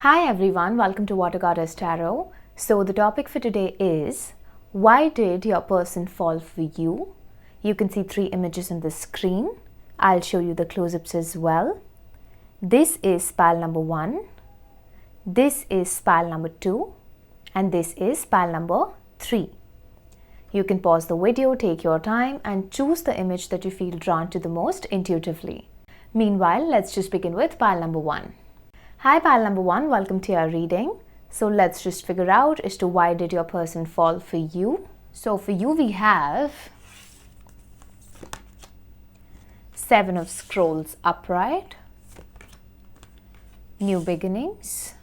Hi everyone, welcome to watergoddesstarot. So the topic for today is, why did your person fall for you? You can see 3 images on the screen. I'll show you the close-ups as well. This is pile number 1, this is pile number 2, and this is pile number 3. You can pause the video, take your time, and choose the image that you feel drawn to the most intuitively. Meanwhile, let's just begin with pile number 1. Hi pile number 1, welcome to your reading. So let's just figure out as to why did your person fall for you. So for you we have 7 of Scrolls upright, new beginnings,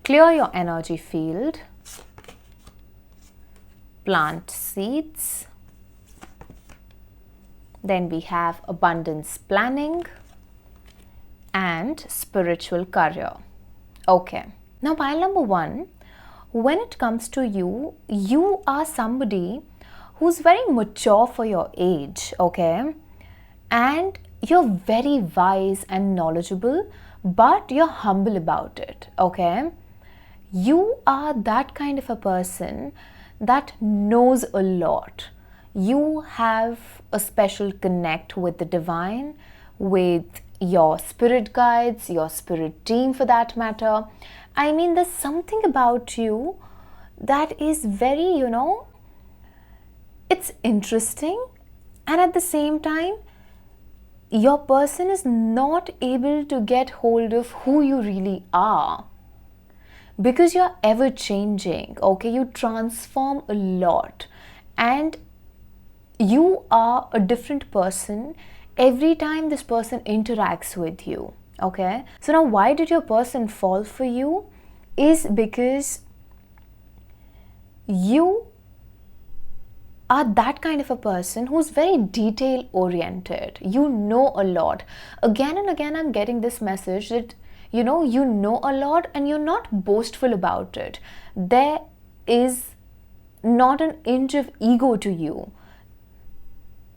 clear your energy field, plant seeds, then we have abundance planning, and spiritual career. Okay, now pile number 1, when it comes to you, you are somebody who's very mature for your age, okay, and you're very wise and knowledgeable, but you're humble about it, okay. You are that kind of a person that knows a lot. You have a special connect with the divine, with your spirit guides, your spirit team for that matter. I mean, there's something about you that is very, it's interesting, and at the same time, your person is not able to get hold of who you really are. Because you're ever changing, okay, you transform a lot, and you are a different person every time this person interacts with you, okay. So now why did your person fall for you is because you are that kind of a person who's very detail oriented. You know a lot. Again and again I'm getting this message that you know a lot and you're not boastful about it. There is not an inch of ego to you.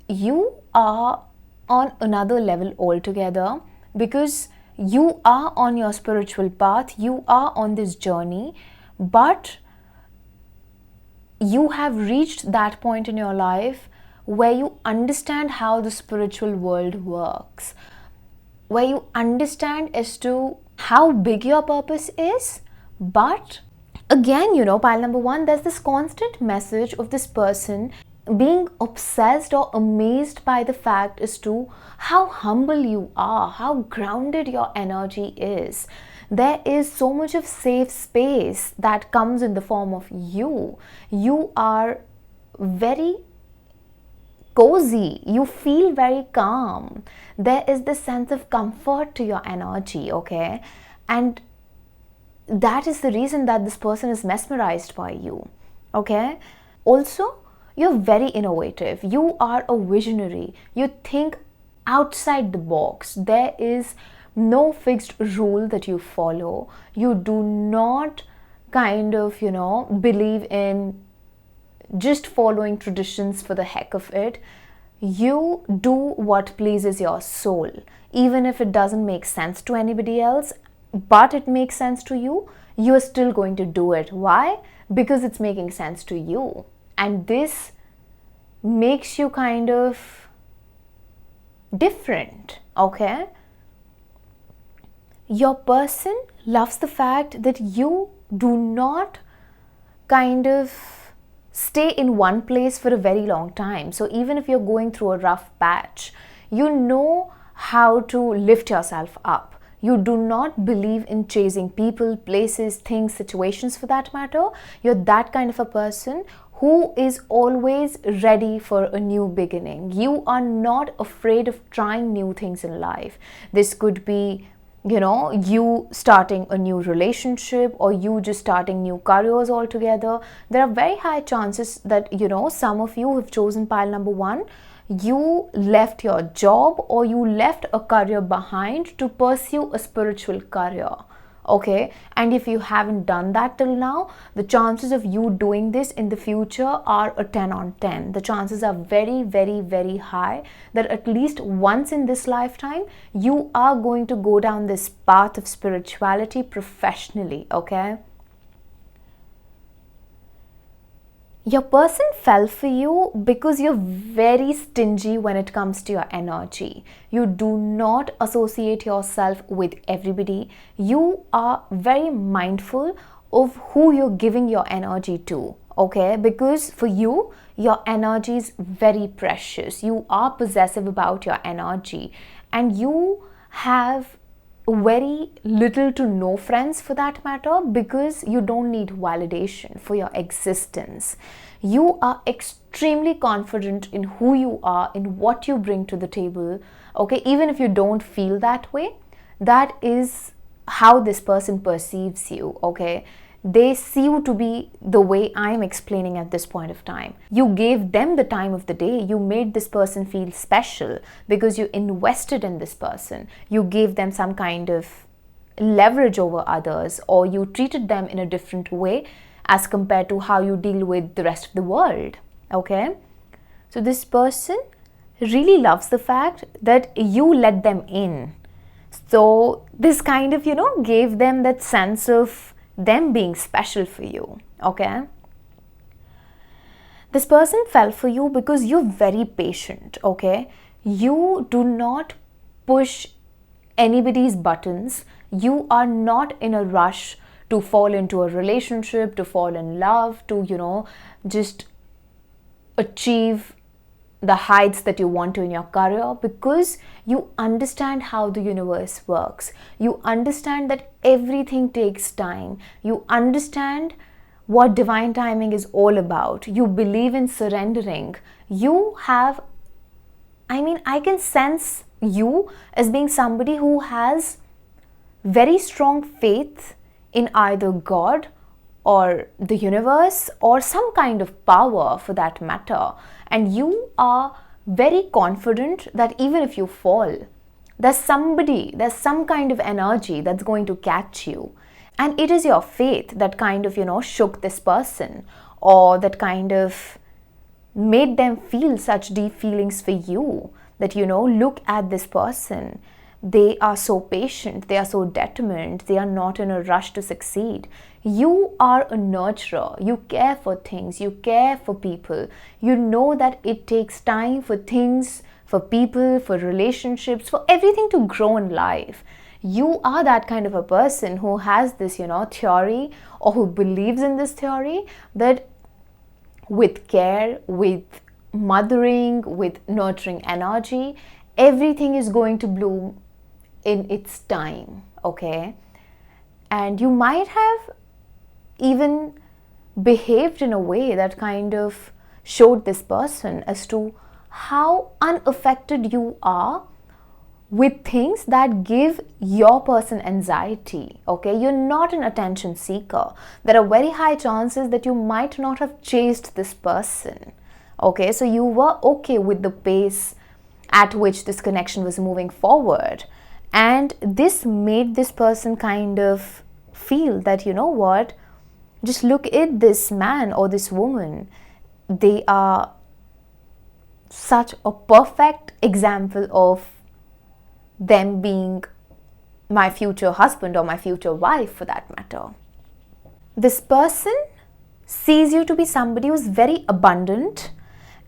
You are on another level altogether because you are on your spiritual path, you are on this journey, but you have reached that point in your life where you understand how the spiritual world works, where you understand as to how big your purpose is. But again, pile number 1, there's this constant message of this person being obsessed or amazed by the fact as to how humble you are, how grounded your energy is. There is so much of safe space that comes in the form of you. You are very cozy, you feel very calm. There is this sense of comfort to your energy, okay? And that is the reason that this person is mesmerized by you, okay? Also, you're very innovative. You are a visionary. You think outside the box. There is no fixed rule that you follow. You do not believe in just following traditions for the heck of it. You do what pleases your soul. Even if it doesn't make sense to anybody else, but it makes sense to you, you are still going to do it. Why? Because it's making sense to you. And this makes you kind of different, okay? Your person loves the fact that you do not kind of stay in one place for a very long time. So even if you're going through a rough patch, you know how to lift yourself up. You do not believe in chasing people, places, things, situations for that matter. You're that kind of a person who is always ready for a new beginning. You are not afraid of trying new things in life. This could be, you starting a new relationship or you just starting new careers altogether. There are very high chances that, some of you have chosen pile number 1. You left your job or you left a career behind to pursue a spiritual career, Okay, and if you haven't done that till now, the chances of you doing this in the future are a 10 on 10. The chances are very, very, very high that at least once in this lifetime, you are going to go down this path of spirituality professionally, okay? Your person fell for you because you're very stingy when it comes to your energy. You do not associate yourself with everybody. You are very mindful of who you're giving your energy to, okay? Because for you, your energy is very precious. You are possessive about your energy, and you have very little to no friends for that matter, because you don't need validation for your existence. You are extremely confident in who you are, in what you bring to the table, okay? Even if you don't feel that way, that is how this person perceives you, okay? They see you to be the way I'm explaining at this point of time. You gave them the time of the day. You made this person feel special because you invested in this person. You gave them some kind of leverage over others, or you treated them in a different way as compared to how you deal with the rest of the world, okay? So this person really loves the fact that you let them in. So this kind of, gave them that sense of them being special for you, okay? This person fell for you because you're very patient, okay? You do not push anybody's buttons. You are not in a rush to fall into a relationship, to fall in love, to, just achieve the heights that you want to in your career, because you understand how the universe works. You understand that everything takes time. You understand what divine timing is all about. You believe in surrendering. You have, I can sense you as being somebody who has very strong faith in either God or the universe or some kind of power for that matter. And you are very confident that even if you fall, there's some kind of energy that's going to catch you. And it is your faith that kind of, shook this person, or that kind of made them feel such deep feelings for you, that, look at this person. They are so patient, they are so determined, they are not in a rush to succeed. You are a nurturer, you care for things, you care for people. You know that it takes time for things, for people, for relationships, for everything to grow in life. You are that kind of a person who has this, theory, or who believes in this theory, that with care, with mothering, with nurturing energy, everything is going to bloom in its time, okay? And you might have even behaved in a way that kind of showed this person as to how unaffected you are with things that give your person anxiety, okay? You're not an attention seeker. There are very high chances that you might not have chased this person, okay? So you were okay with the pace at which this connection was moving forward. And this made this person kind of feel that, what, just look at this man or this woman. They are such a perfect example of them being my future husband or my future wife for that matter. This person sees you to be somebody who's very abundant,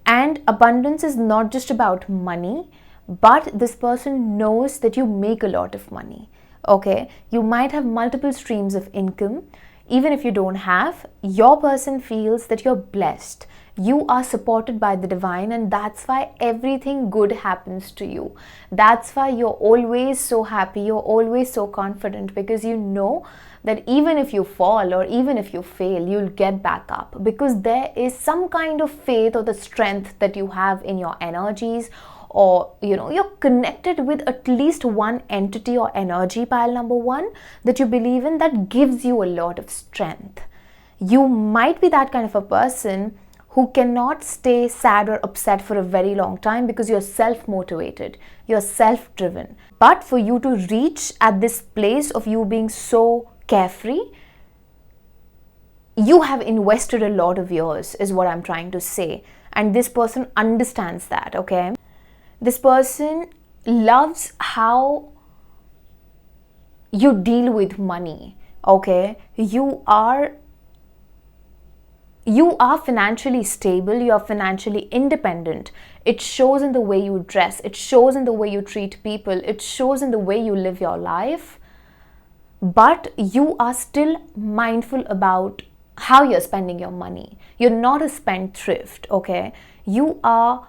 and abundance is not just about money, but this person knows that you make a lot of money, okay? You might have multiple streams of income. Even if you don't have, your person feels that you're blessed. You are supported by the divine, and that's why everything good happens to you. That's why you're always so happy, you're always so confident, because you know that even if you fall or even if you fail, you'll get back up, because there is some kind of faith or the strength that you have in your energies, or you're connected with at least one entity or energy, pile number one, that you believe in, that gives you a lot of strength. You might be that kind of a person who cannot stay sad or upset for a very long time because you're self-motivated, you're self-driven. But for you to reach at this place of you being so carefree, you have invested a lot of years, is what I'm trying to say. And this person understands that, okay? This person loves how you deal with money, okay? You are financially stable, you are financially independent. It shows in the way you dress, it shows in the way you treat people, it shows in the way you live your life. But you are still mindful about how you're spending your money. You're not a spendthrift, okay? You are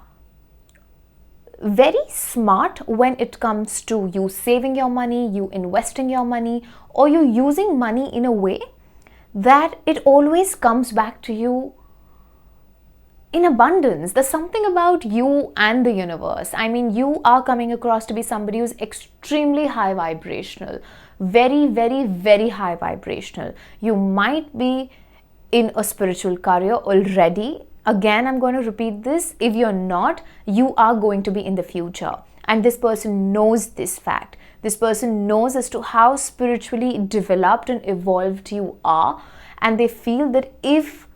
very smart when it comes to you saving your money, you investing your money, or you using money in a way that it always comes back to you in abundance. There's something about you and the universe. I mean, you are coming across to be somebody who's extremely high vibrational, very, very, very high vibrational. You might be in a spiritual career already. Again, I'm going to repeat this. If you're not, you are going to be in the future. And this person knows this fact. This person knows as to how spiritually developed and evolved you are. And they feel that if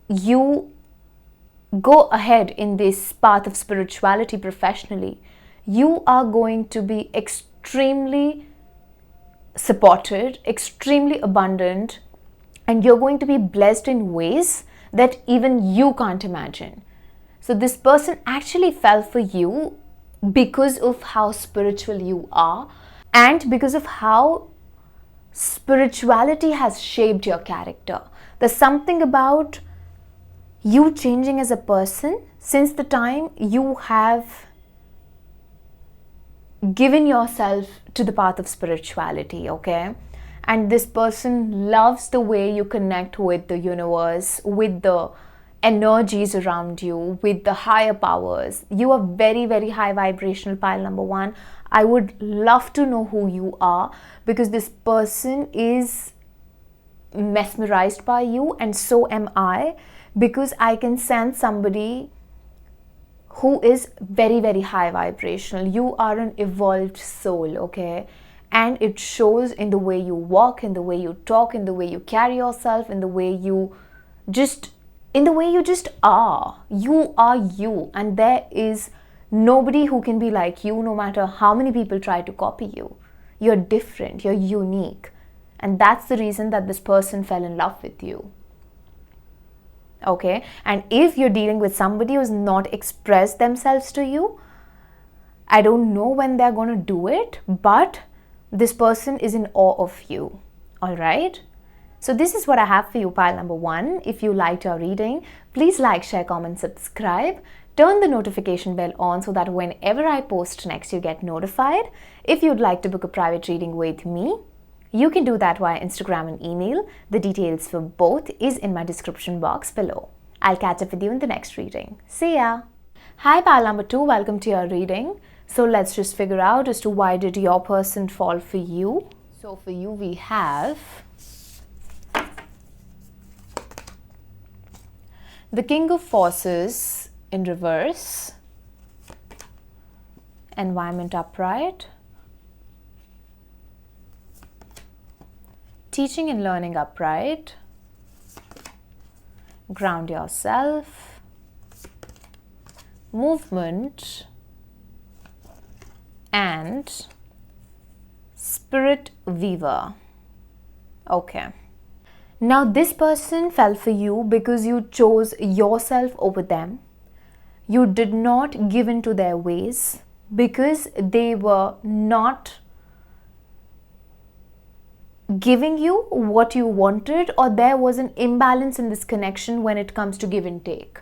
you go ahead in this path of spirituality professionally, you are going to be extremely supported, extremely abundant, and you're going to be blessed in ways that even you can't imagine. So this person actually fell for you because of how spiritual you are and because of how spirituality has shaped your character. There's something about you changing as a person since the time you have given yourself to the path of spirituality, okay? And this person loves the way you connect with the universe, with the energies around you, with the higher powers. You are very, very high vibrational, pile number 1. I would love to know who you are, because this person is mesmerized by you, and so am I, because I can sense somebody who is very, very high vibrational. You are an evolved soul, okay? And it shows in the way you walk, in the way you talk, in the way you carry yourself, in the way you just are. You are you, and there is nobody who can be like you, no matter how many people try to copy you. You're different, you're unique. And that's the reason that this person fell in love with you. Okay? And if you're dealing with somebody who's not expressed themselves to you, I don't know when they're going to do it, but this person is in awe of you. Alright? So this is what I have for you, pile number 1. If you liked your reading, please like, share, comment, subscribe. Turn the notification bell on so that whenever I post next, you get notified. If you'd like to book a private reading with me, you can do that via Instagram and email. The details for both is in my description box below. I'll catch up with you in the next reading. See ya! Hi, pile number 2. Welcome to your reading. So let's just figure out as to why did your person fall for you. So for you, we have the King of Forces in reverse, Environment upright, Teaching and Learning upright, Ground yourself, Movement, and Spirit Weaver. Okay. Now this person fell for you because you chose yourself over them. You did not give in to their ways because they were not giving you what you wanted, or there was an imbalance in this connection when it comes to give and take.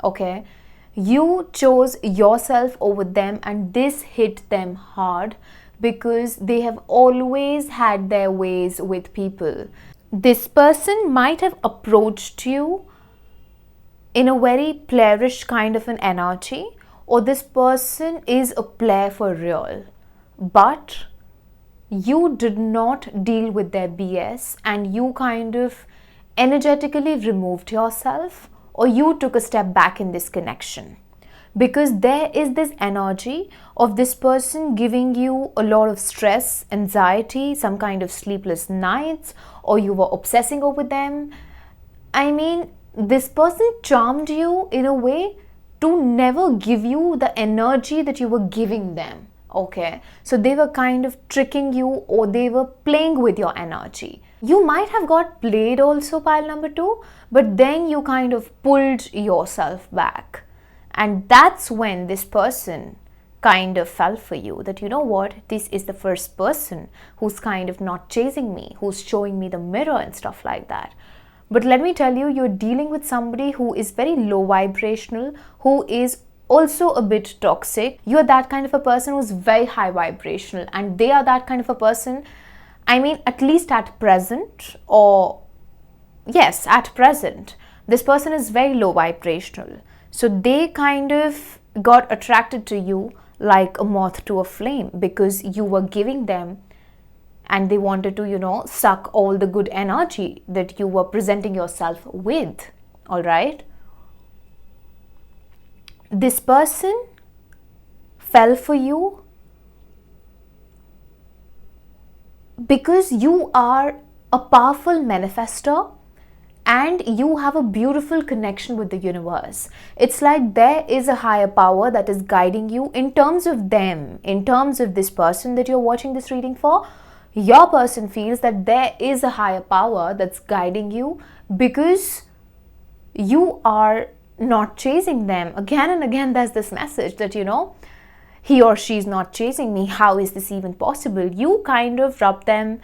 Okay? You chose yourself over them, and this hit them hard because they have always had their ways with people. This person might have approached you in a very playerish kind of an energy, or this person is a player for real. But you did not deal with their BS, and you kind of energetically removed yourself, or you took a step back in this connection. Because there is this energy of this person giving you a lot of stress, anxiety, some kind of sleepless nights, or you were obsessing over them. I mean, this person charmed you in a way to never give you the energy that you were giving them. Okay, so they were kind of tricking you, or they were playing with your energy. You might have got played also, pile number 2, but then you kind of pulled yourself back. And that's when this person kind of fell for you, that you know what, this is the first person who's kind of not chasing me, who's showing me the mirror and stuff like that. But let me tell you, you're dealing with somebody who is very low vibrational, who is also a bit toxic. You're that kind of a person who's very high vibrational, and they are that kind of a person, I mean, at least at present, or yes, at present, this person is very low vibrational. So they kind of got attracted to you like a moth to a flame, because you were giving them, and they wanted to, you know, suck all the good energy that you were presenting yourself with. All right. This person fell for you because you are a powerful manifestor, and you have a beautiful connection with the universe. It's like there is a higher power that is guiding you in terms of them, in terms of this person that you're watching this reading for. Your person feels that there is a higher power that's guiding you, because you are not chasing them. Again and again, there's this message that, you know, he or she is not chasing me. How is this even possible? You kind of rub them,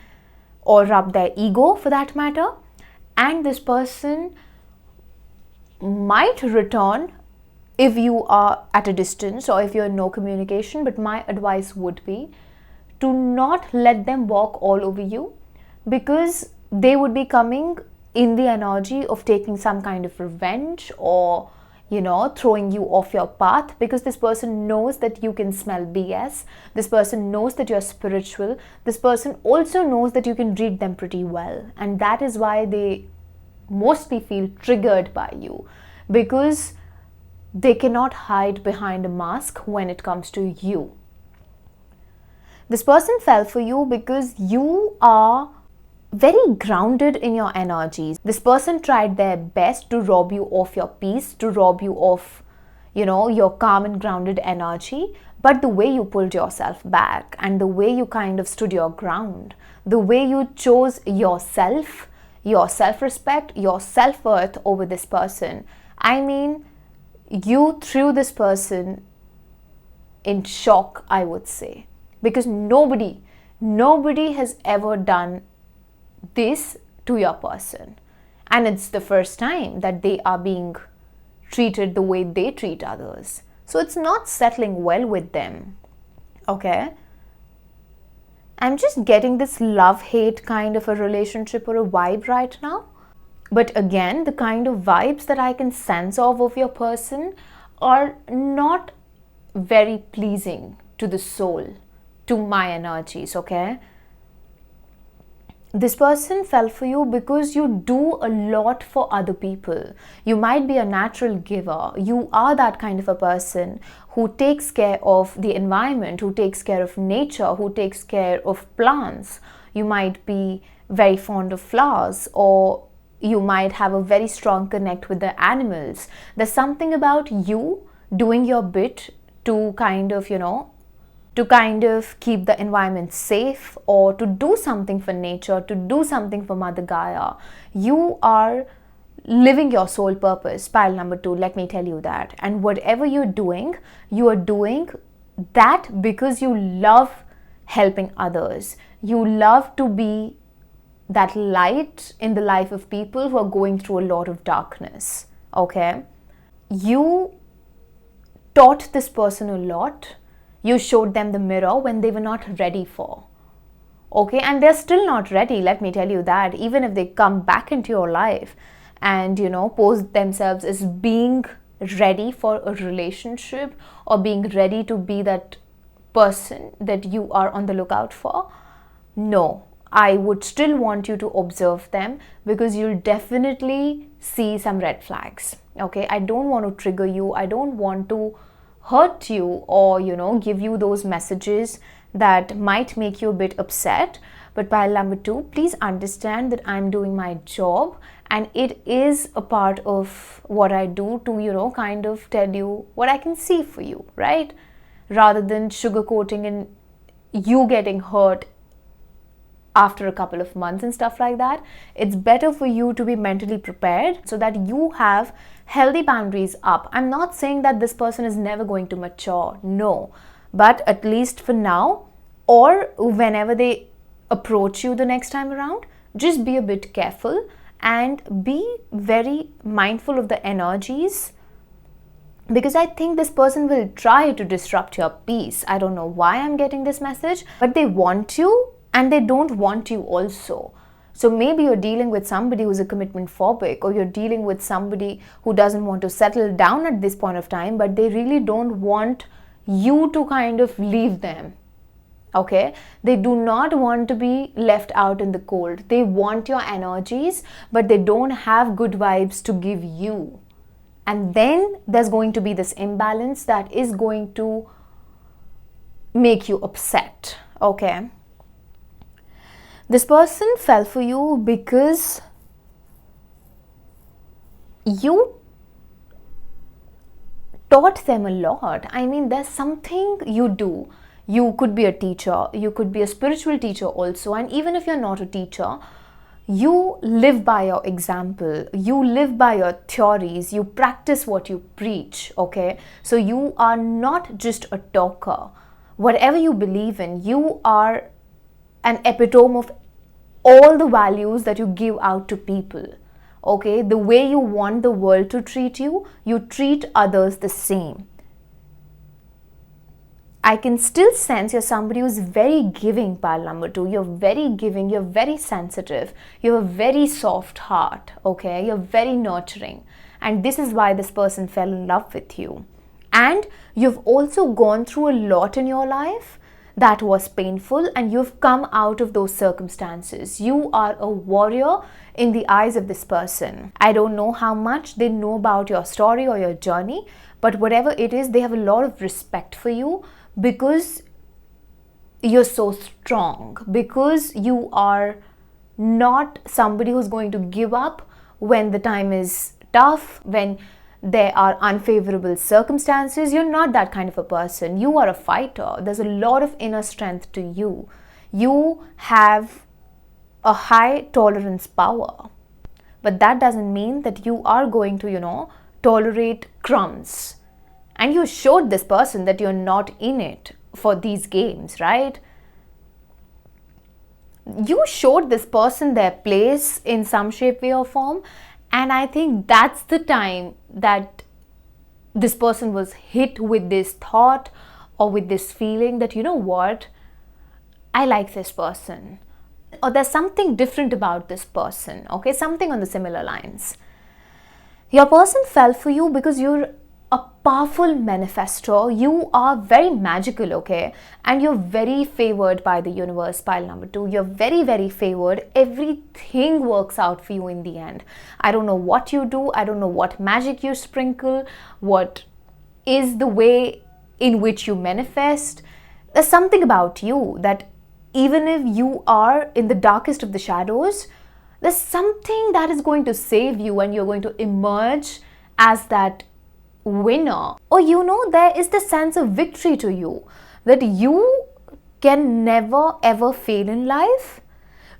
or rub their ego for that matter. And this person might return if you are at a distance, or if you're in no communication. But my advice would be to not let them walk all over you, because they would be coming in the energy of taking some kind of revenge, or, you know, throwing you off your path, because this person knows that you can smell BS. This person knows that you're spiritual. This person also knows that you can read them pretty well, and that is why they mostly feel triggered by you, because they cannot hide behind a mask when it comes to you. This person fell for you because you are very grounded in your energies. This person tried their best to rob you of your peace, to rob you of, you know, your calm and grounded energy. But the way you pulled yourself back, and the way you kind of stood your ground, the way you chose yourself, your self-respect, your self-worth over this person, I mean, you threw this person in shock, I would say. Because nobody has ever done this to your person, and it's the first time that they are being treated the way they treat others. So it's not settling well with them. Okay, I'm just getting this love-hate kind of a relationship or a vibe right now. But again, the kind of vibes that I can sense of your person are not very pleasing to the soul, to my energies. Okay, this person fell for you because you do a lot for other people. You might be a natural giver. You are that kind of a person who takes care of the environment, who takes care of nature, who takes care of plants. You might be very fond of flowers, or you might have a very strong connect with the animals. There's something about you doing your bit to kind of, you know, to kind of keep the environment safe, or to do something for nature, to do something for Mother Gaia. You are living your soul purpose, pile number 2, let me tell you that. And whatever you're doing, you are doing that because you love helping others. You love to be that light in the life of people who are going through a lot of darkness. Okay? You taught this person a lot. You showed them the mirror when they were not ready for. Okay, and they're still not ready, let me tell you that. Even if they come back into your life and, you know, pose themselves as being ready for a relationship, or being ready to be that person that you are on the lookout for, no, I would still want you to observe them, because you'll definitely see some red flags. Okay, I don't want to trigger you. I don't want to hurt you or, give you those messages that might make you a bit upset. But pile number 2, please understand that I'm doing my job, and it is a part of what I do to, kind of tell you what I can see for you, right? Rather than sugarcoating and you getting hurt after a couple of months and stuff like that. It's better for you to be mentally prepared so that you have healthy boundaries up. I'm not saying that this person is never going to mature, no, but at least for now, or whenever they approach you the next time around, just be a bit careful and be very mindful of the energies, because I think this person will try to disrupt your peace. I don't know why I'm getting this message, but they want you and they don't want you also. So maybe you're dealing with somebody who's a commitment phobic, or you're dealing with somebody who doesn't want to settle down at this point of time, but they really don't want you to kind of leave them. Okay, they do not want to be left out in the cold. They want your energies, but they don't have good vibes to give you. And then there's going to be this imbalance that is going to make you upset. Okay, this person fell for you because you taught them a lot. I mean, there's something you do. You could be a teacher, you could be a spiritual teacher also, and even if you're not a teacher, you live by your example, you live by your theories, you practice what you preach, okay? So you are not just a talker. Whatever you believe in, you are an epitome of all the values that you give out to people, okay? The way you want the world to treat you, you treat others the same. I can still sense you're somebody who's very giving, pile number 2. You're very giving, you're very sensitive, you have a very soft heart, okay? You're very nurturing. And this is why this person fell in love with you. And you've also gone through a lot in your life that was painful, and you've come out of those circumstances. You are a warrior in the eyes of this person. I don't know how much they know about your story or your journey, but whatever it is, they have a lot of respect for you, because you're so strong, because you are not somebody who's going to give up when the time is tough, when there are unfavorable circumstances. You're not that kind of a person. You are a fighter. There's a lot of inner strength to you. You have a high tolerance power, but that doesn't mean that you are going to, tolerate crumbs. And you showed this person that you're not in it for these games, right? You showed this person their place in some shape, way or form. And I think that's the time that this person was hit with this thought or with this feeling that, you know what, I like this person. Or there's something different about this person, okay? Something on the similar lines. Your person fell for you because you're a powerful manifestor. You are very magical, okay? And you're very favored by the universe, pile number 2. You're very, very favored. Everything works out for you in the end. I don't know what you do. I don't know what magic you sprinkle, what is the way in which you manifest. There's something about you that even if you are in the darkest of the shadows, there's something that is going to save you, and you're going to emerge as that winner. Or there is the sense of victory to you, that you can never ever fail in life,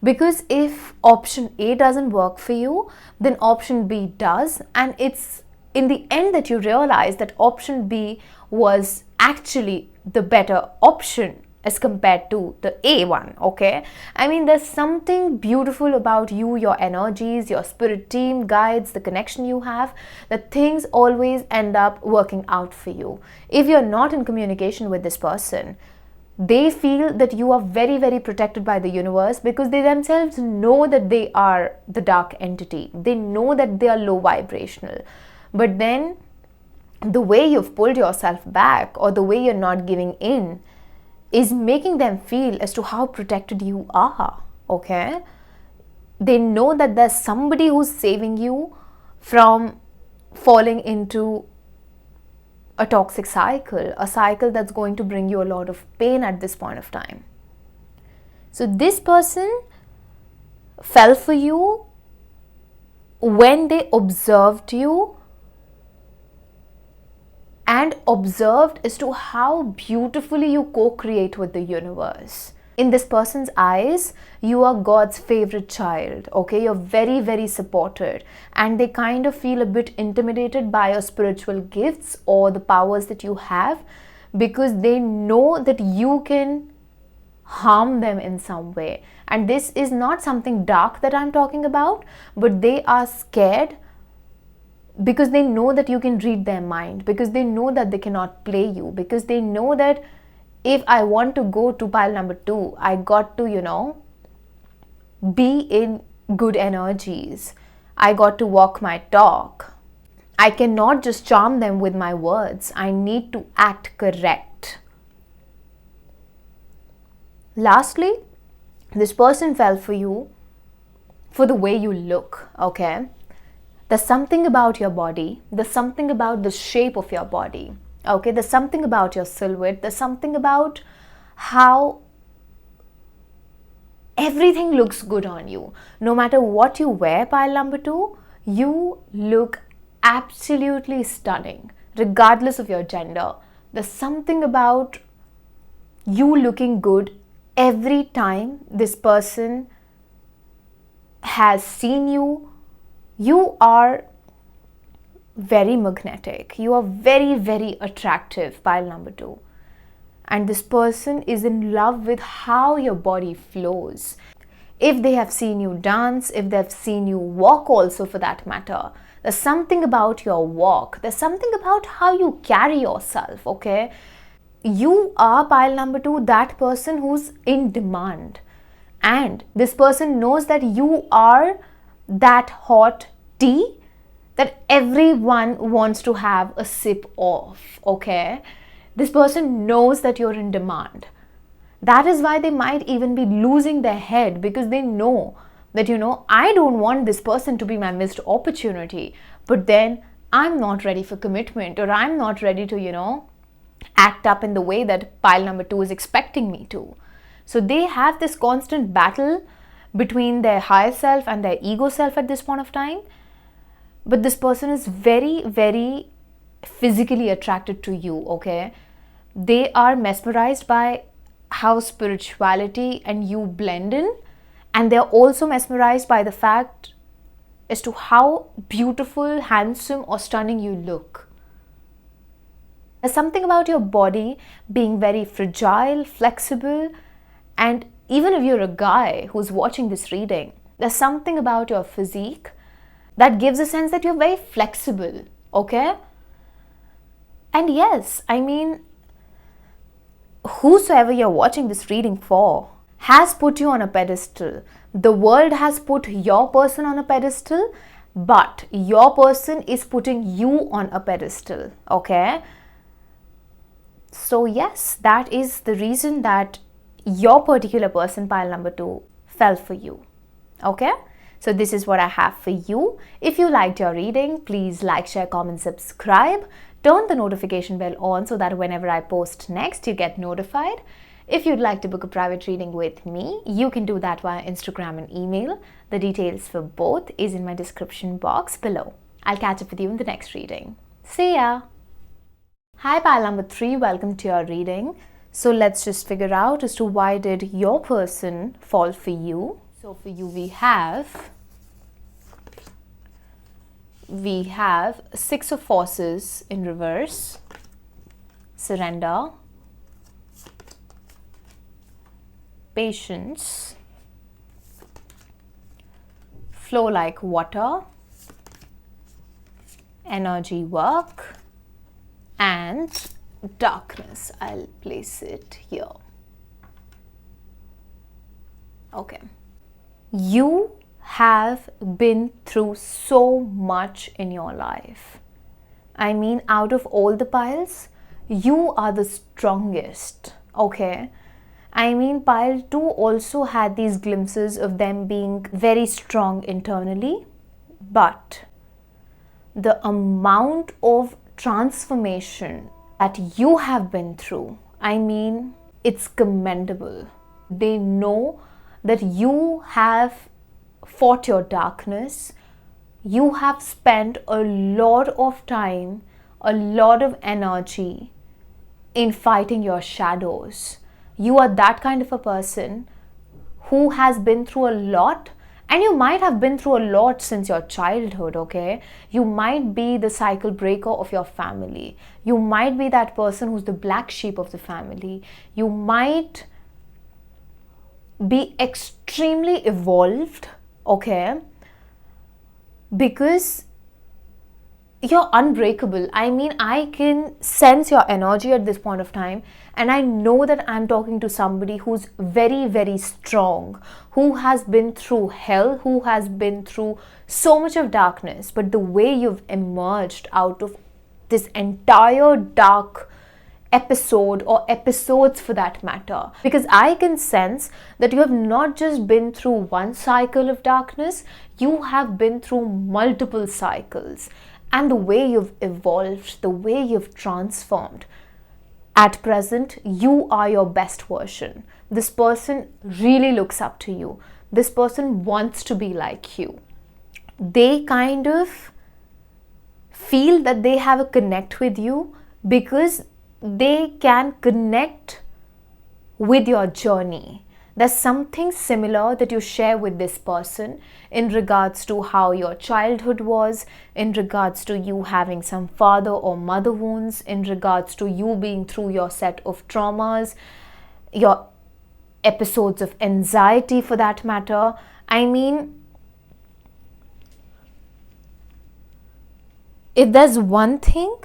because if option A doesn't work for you, then option B does, and it's in the end that you realize that option B was actually the better option as compared to the A one, okay? I mean, there's something beautiful about you, your energies, your spirit team, guides, the connection you have, that things always end up working out for you. If you're not in communication with this person, they feel that you are very, very protected by the universe, because they themselves know that they are the dark entity. They know that they are low vibrational. But then the way you've pulled yourself back, or the way you're not giving in, is making them feel as to how protected you are, okay? They know that there's somebody who's saving you from falling into a toxic cycle, a cycle that's going to bring you a lot of pain at this point of time. So this person fell for you when they observed you and observed as to how beautifully you co-create with the universe. In this person's eyes, you are God's favorite child, okay? You're very, very supported, and they kind of feel a bit intimidated by your spiritual gifts or the powers that you have, because they know that you can harm them in some way. And this is not something dark that I'm talking about, but they are scared because they know that you can read their mind, because they know that they cannot play you, because they know that if I want to go to pile number 2, I got to, be in good energies. I got to walk my talk. I cannot just charm them with my words. I need to act correct. Lastly, this person fell for you for the way you look, okay? There's something about your body. There's something about the shape of your body. Okay, there's something about your silhouette. There's something about how everything looks good on you. No matter what you wear, pile number 2, you look absolutely stunning, regardless of your gender. There's something about you looking good every time this person has seen you. You are very magnetic. You are very, very attractive, pile number 2. And this person is in love with how your body flows. If they have seen you dance, if they've seen you walk also for that matter, there's something about your walk. There's something about how you carry yourself, okay? You are, pile number 2, that person who's in demand. And this person knows that you are that hot tea that everyone wants to have a sip of, okay? This person knows that you're in demand. That is why they might even be losing their head, because they know that, I don't want this person to be my missed opportunity, but then I'm not ready for commitment, or I'm not ready to, act up in the way that pile number 2 is expecting me to. So they have this constant battle between their higher self and their ego self at this point of time. But this person is very, very physically attracted to you, okay? They are mesmerized by how spirituality and you blend in. And they're also mesmerized by the fact as to how beautiful, handsome or stunning you look. There's something about your body being very fragile, flexible, and even if you're a guy who's watching this reading, there's something about your physique that gives a sense that you're very flexible, okay? And yes, I mean, whosoever you're watching this reading for has put you on a pedestal. The world has put your person on a pedestal, but your person is putting you on a pedestal, okay? So yes, that is the reason that your particular person, pile number 2, fell for you, okay? So this is what I have for you. If you liked your reading, please like, share, comment, subscribe. Turn the notification bell on so that whenever I post next, you get notified. If you'd like to book a private reading with me, you can do that via Instagram and email. The details for both is in my description box below. I'll catch up with you in the next reading. See ya! Hi pile number 3, welcome to your reading. So let's just figure out as to why did your person fall for you. So for you we have 6 of Forces in reverse, surrender, patience, flow like water, energy work, and darkness. I'll place it here. Okay. You have been through so much in your life. I mean, out of all the piles, you are the strongest, okay? I mean, pile 2 also had these glimpses of them being very strong internally, but the amount of transformation that you have been through, I mean, it's commendable. They know that you have fought your darkness. You have spent a lot of time, a lot of energy in fighting your shadows. You are that kind of a person who has been through a lot, and you might have been through a lot since your childhood, okay? You might be the cycle breaker of your family. You might be that person who's the black sheep of the family. You might be extremely evolved, okay? Because you're unbreakable. I mean, I can sense your energy at this point of time, and I know that I'm talking to somebody who's very, very strong, who has been through hell, who has been through so much of darkness. But the way you've emerged out of this entire dark episode, or episodes for that matter, because I can sense that you have not just been through one cycle of darkness, you have been through multiple cycles. And the way you've evolved, the way you've transformed, at present, you are your best version. This person really looks up to you. This person wants to be like you. They kind of feel that they have a connect with you because they can connect with your journey. There's something similar that you share with this person in regards to how your childhood was, in regards to you having some father or mother wounds, in regards to you being through your set of traumas, your episodes of anxiety for that matter. I mean, if there's one thing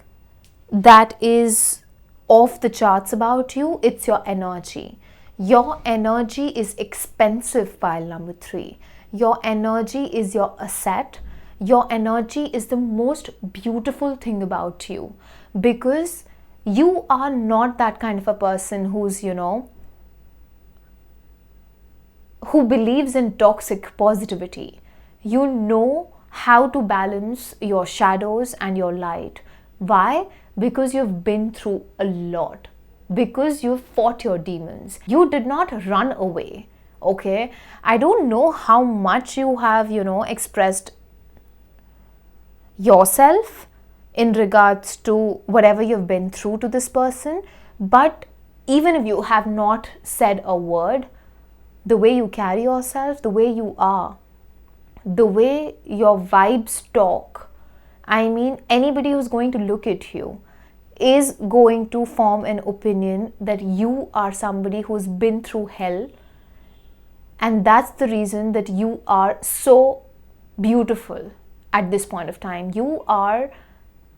that is off the charts about you, it's your energy. Your energy is expensive, pile number 3. Your energy is your asset. Your energy is the most beautiful thing about you, because you are not that kind of a person who's, who believes in toxic positivity. You know how to balance your shadows and your light. Why? Because you've been through a lot. Because you've fought your demons. You did not run away, okay? I don't know how much you have, expressed yourself in regards to whatever you've been through to this person, but even if you have not said a word, the way you carry yourself, the way you are, the way your vibes talk, I mean, anybody who's going to look at you is going to form an opinion that you are somebody who's been through hell, and that's the reason that you are so beautiful at this point of time. You are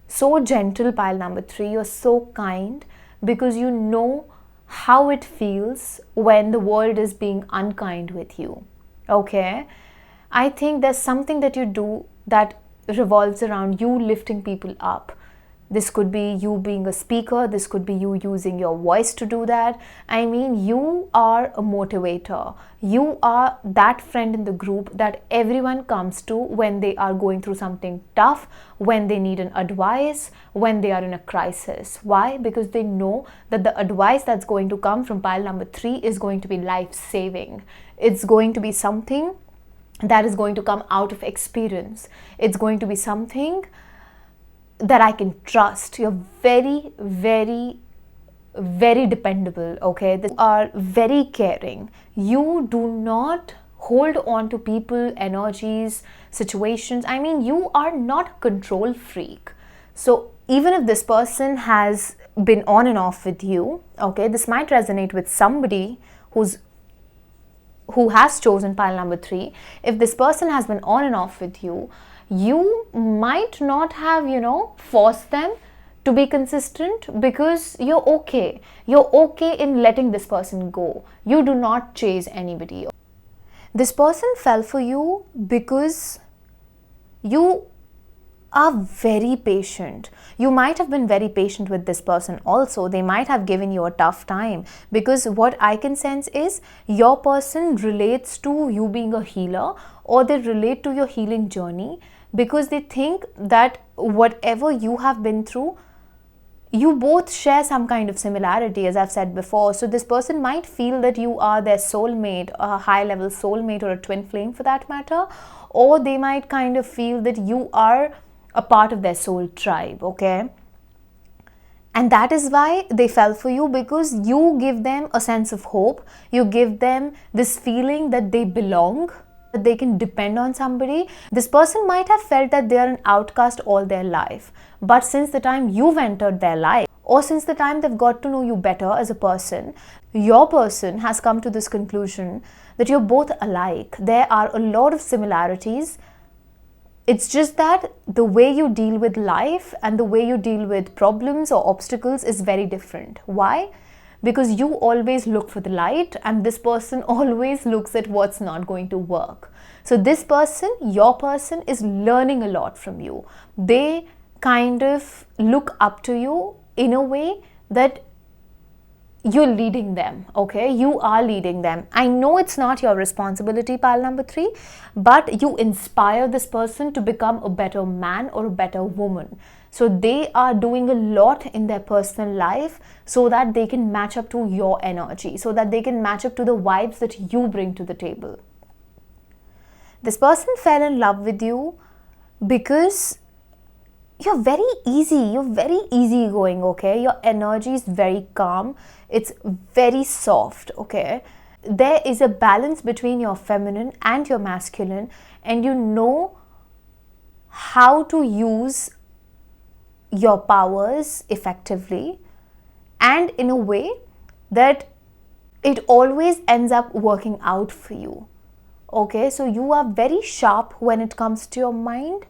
so gentle, pile number 3. You're so kind because you know how it feels when the world is being unkind with you, okay? I think there's something that you do that revolves around you lifting people up. This could be you being a speaker. This could be you using your voice to do that. I mean, you are a motivator. You are that friend in the group that everyone comes to when they are going through something tough, when they need an advice, when they are in a crisis. Why? Because they know that the advice that's going to come from pile number 3 is going to be life-saving. It's going to be something that is going to come out of experience. It's going to be something that I can trust. You're very, very, very dependable, okay? You are very caring. You do not hold on to people, energies, situations. I mean, you are not a control freak. So even if this person has been on and off with you, okay, this might resonate with somebody who has chosen pile number 3. If this person has been on and off with you, you might not have, forced them to be consistent because you're okay. You're okay in letting this person go. You do not chase anybody. This person fell for you because you are very patient. You might have been very patient with this person also. They might have given you a tough time, because what I can sense is your person relates to you being a healer, or they relate to your healing journey, because they think that whatever you have been through, you both share some kind of similarity, as I've said before. So this person might feel that you are their soulmate, a high level soulmate, or a twin flame for that matter, or they might kind of feel that you are a part of their soul tribe, okay? And that is why they fell for you, because you give them a sense of hope. You give them this feeling that they belong, that they can depend on somebody. This person might have felt that they are an outcast all their life, but since the time you've entered their life, or since the time they've got to know you better as a person, your person has come to this conclusion that you're both alike. There are a lot of similarities. It's just that the way you deal with life and the way you deal with problems or obstacles is very different. Why? Because you always look for the light, and this person always looks at what's not going to work. So this person, your person, is learning a lot from you. They kind of look up to you in a way that you're leading them, okay? You are leading them. I know it's not your responsibility, pile number 3, but you inspire this person to become a better man or a better woman. So they are doing a lot in their personal life so that they can match up to your energy, so that they can match up to the vibes that you bring to the table. This person fell in love with you because you're very easygoing, okay? Your energy is very calm. It's very soft, okay? There is a balance between your feminine and your masculine, and you know how to use your powers effectively and in a way that it always ends up working out for you, okay? So you are very sharp when it comes to your mind,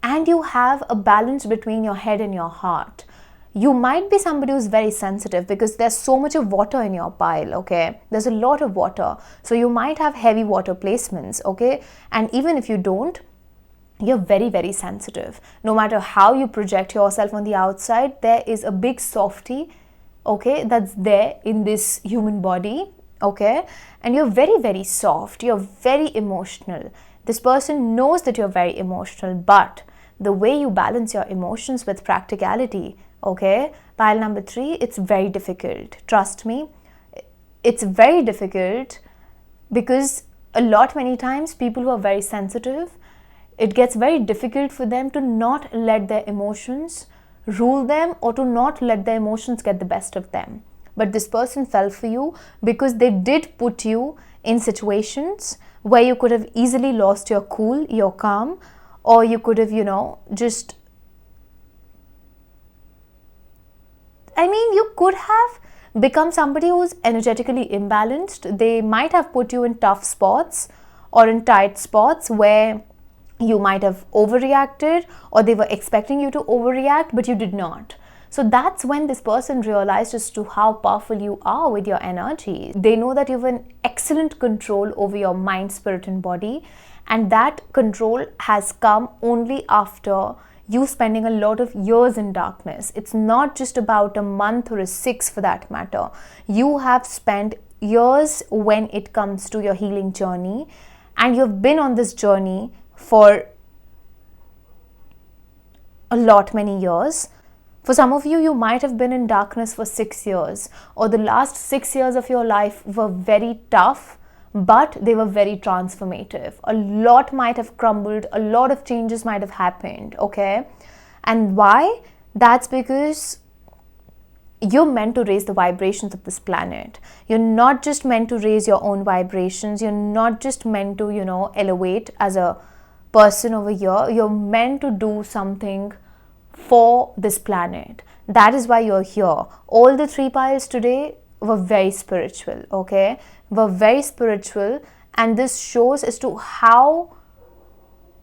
and you have a balance between your head and your heart. You might be somebody who's very sensitive because there's so much of water in your pile, okay? There's a lot of water. So you might have heavy water placements, okay? And even if you don't, you're very sensitive. No matter how you project yourself on the outside, there is a big softy, okay, that's there in this human body, okay? And you're very soft. You're very emotional. This person knows that you're very emotional, but the way you balance your emotions with practicality, okay, pile number 3, it's very difficult. Trust me, it's very difficult, because many times people who are very sensitive, it gets very difficult for them to not let their emotions rule them, or to not let their emotions get the best of them. But this person fell for you because they did put you in situations where you could have easily lost your cool, your calm, or you could have, you could have become somebody who's energetically imbalanced. They might have put you in tough spots or in tight spots where you might have overreacted, or they were expecting you to overreact, but you did not. So that's when this person realized as to how powerful you are with your energy. They know that you have an excellent control over your mind, spirit, and body, and that control has come only after you spending a lot of years in darkness. It's not just about a month or a 6 for that matter. You have spent years when it comes to your healing journey, and you've been on this journey for many years. For some of you, you might have been in darkness for 6 years, or the last 6 years of your life were very tough, but they were very transformative. A lot might have crumbled, a lot of changes might have happened, okay? And why? That's because you're meant to raise the vibrations of this planet. You're not just meant to raise your own vibrations. You're not just meant to, elevate as a person over here. You're meant to do something for this planet. That is why you're here. All the 3 piles today were very spiritual, okay? Were very spiritual, and this shows as to how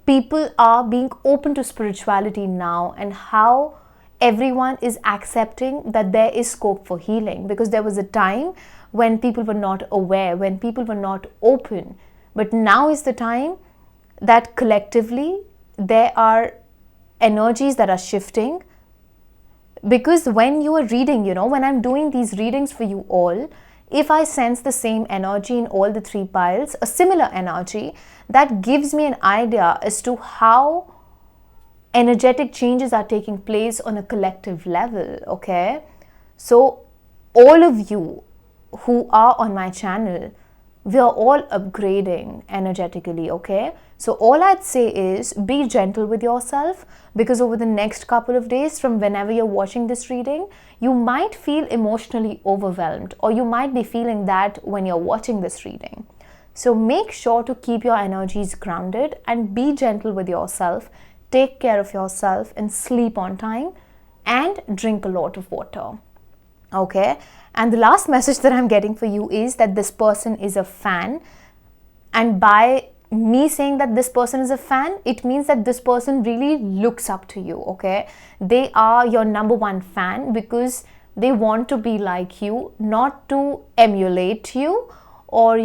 people are being open to spirituality now, and how everyone is accepting that there is scope for healing, because there was a time when people were not aware, when people were not open. But now is the time that collectively there are energies that are shifting, because when you are reading, when I'm doing these readings for you all, if I sense the same energy in all the 3 piles, a similar energy, that gives me an idea as to how energetic changes are taking place on a collective level, okay? So all of you who are on my channel, we are all upgrading energetically, okay? So all I'd say is be gentle with yourself, because over the next couple of days from whenever you're watching this reading, you might feel emotionally overwhelmed, or you might be feeling that when you're watching this reading. So make sure to keep your energies grounded and be gentle with yourself. Take care of yourself and sleep on time and drink a lot of water. Okay, and the last message that I'm getting for you is that this person is a fan, and by me saying that this person is a fan, it means that this person really looks up to you, okay? They are your number 1 fan because they want to be like you, not to emulate you, or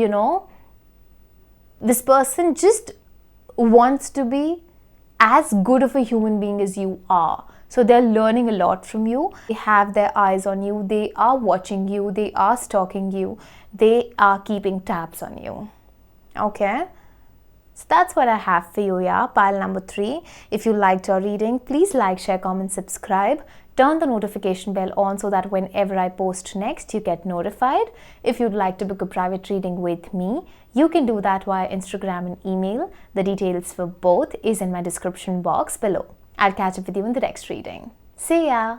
this person just wants to be as good of a human being as you are. So they're learning a lot from you. They have their eyes on you. They are watching you. They are stalking you. They are keeping tabs on you. Okay? So that's what I have for you, yeah. Pile number 3. If you liked your reading, please like, share, comment, subscribe. Turn the notification bell on so that whenever I post next, you get notified. If you'd like to book a private reading with me, you can do that via Instagram and email. The details for both is in my description box below. I'll catch up with you in the next reading. See ya!